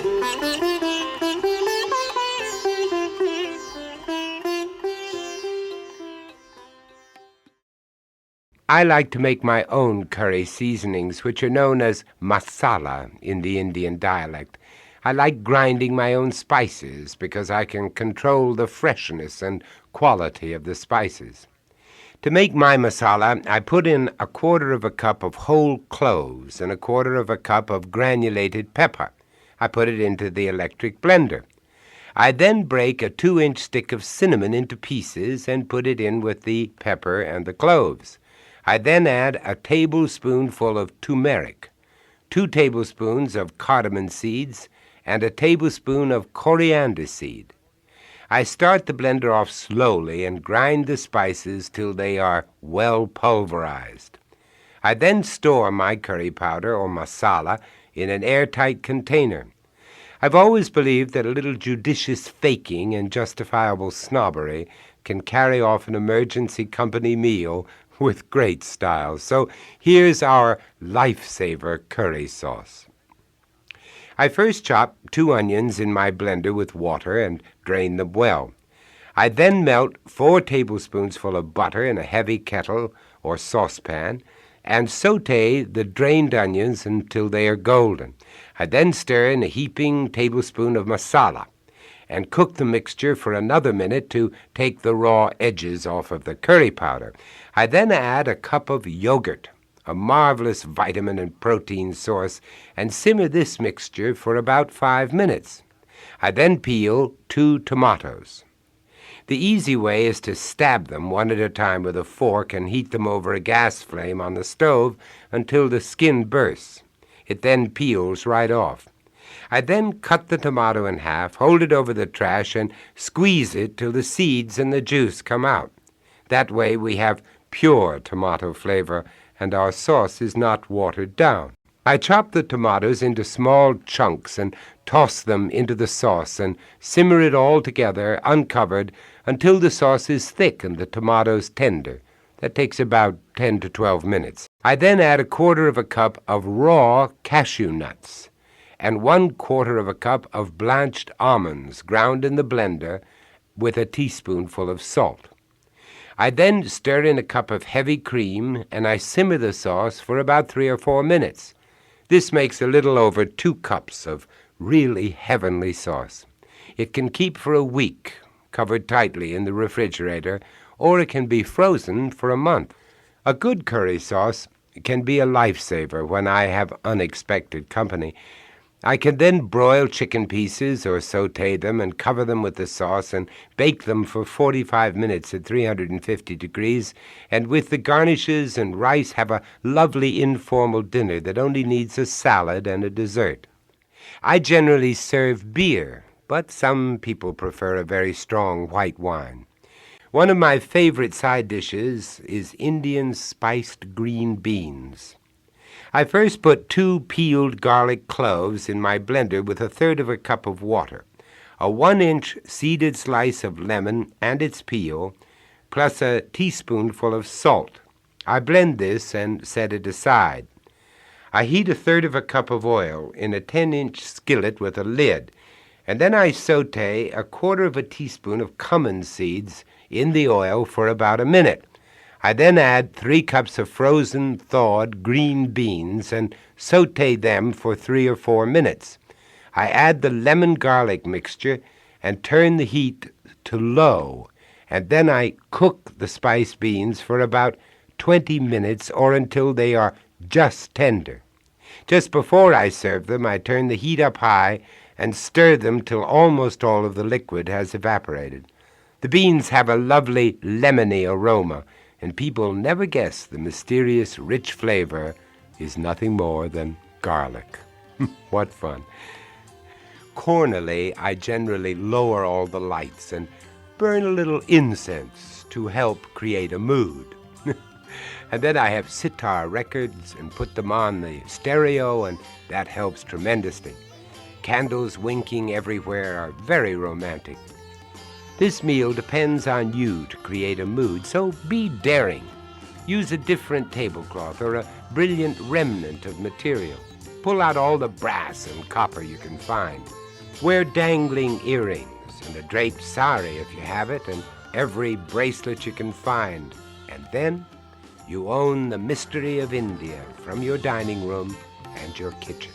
I like to make my own curry seasonings, which are known as masala in the Indian dialect. I like grinding my own spices because I can control the freshness and quality of the spices. To make my masala, I put in 1/4 of a cup of whole cloves and 1/4 of a cup of granulated pepper. I put it into the electric blender. I then break a 2-inch stick of cinnamon into pieces and put it in with the pepper and the cloves. I then add a tablespoonful of turmeric, 2 tablespoons of cardamom seeds, and a tablespoon of coriander seed. I start the blender off slowly and grind the spices till they are well pulverized. I then store my curry powder or masala in an airtight container. I've always believed that a little judicious faking and justifiable snobbery can carry off an emergency company meal with great style. So here's our Lifesaver curry sauce. I first chop 2 onions in my blender with water and drain them well. I then melt 4 tablespoonsful of butter in a heavy kettle or saucepan and saute the drained onions until they are golden. I then stir in a heaping tablespoon of masala and cook the mixture for another minute to take the raw edges off of the curry powder. I then add a cup of yogurt, a marvelous vitamin and protein source, and simmer this mixture for about 5 minutes. I then peel 2 tomatoes. The easy way is to stab them one at a time with a fork and heat them over a gas flame on the stove until the skin bursts. It then peels right off. I then cut the tomato in half, hold it over the trash, and squeeze it till the seeds and the juice come out. That way we have pure tomato flavor, and our sauce is not watered down. I chop the tomatoes into small chunks and toss them into the sauce and simmer it all together, uncovered, until the sauce is thick and the tomatoes tender. That takes about 10 to 12 minutes. I then add 1/4 of a cup of raw cashew nuts and 1/4 of a cup of blanched almonds ground in the blender with a teaspoonful of salt. I then stir in a cup of heavy cream and I simmer the sauce for about 3 or 4 minutes. This makes a little over 2 cups of really heavenly sauce. It can keep for a week, covered tightly in the refrigerator, or it can be frozen for a month. A good curry sauce can be a lifesaver when I have unexpected company. I can then broil chicken pieces or saute them and cover them with the sauce and bake them for 45 minutes at 350 degrees, and with the garnishes and rice have a lovely informal dinner that only needs a salad and a dessert. I generally serve beer, but some people prefer a very strong white wine. One of my favorite side dishes is Indian spiced green beans. I first put 2 peeled garlic cloves in my blender with 1/3 of a cup of water, a 1-inch seeded slice of lemon and its peel, plus a teaspoonful of salt. I blend this and set it aside. I heat 1/3 of a cup of oil in a 10-inch skillet with a lid, and then I saute 1/4 of a teaspoon of cumin seeds in the oil for about a minute. I then add 3 cups of frozen, thawed green beans and saute them for 3 or 4 minutes. I add the lemon-garlic mixture and turn the heat to low, and then I cook the spiced beans for about 20 minutes or until they are just tender. Just before I serve them, I turn the heat up high and stir them till almost all of the liquid has evaporated. The beans have a lovely lemony aroma, and people never guess the mysterious, rich flavor is nothing more than garlic. What fun. Cornily, I generally lower all the lights and burn a little incense to help create a mood. And then I have sitar records and put them on the stereo, and that helps tremendously. Candles winking everywhere are very romantic. This meal depends on you to create a mood, so be daring. Use a different tablecloth or a brilliant remnant of material. Pull out all the brass and copper you can find. Wear dangling earrings and a draped sari if you have it, and every bracelet you can find. And then you own the mystery of India from your dining room and your kitchen.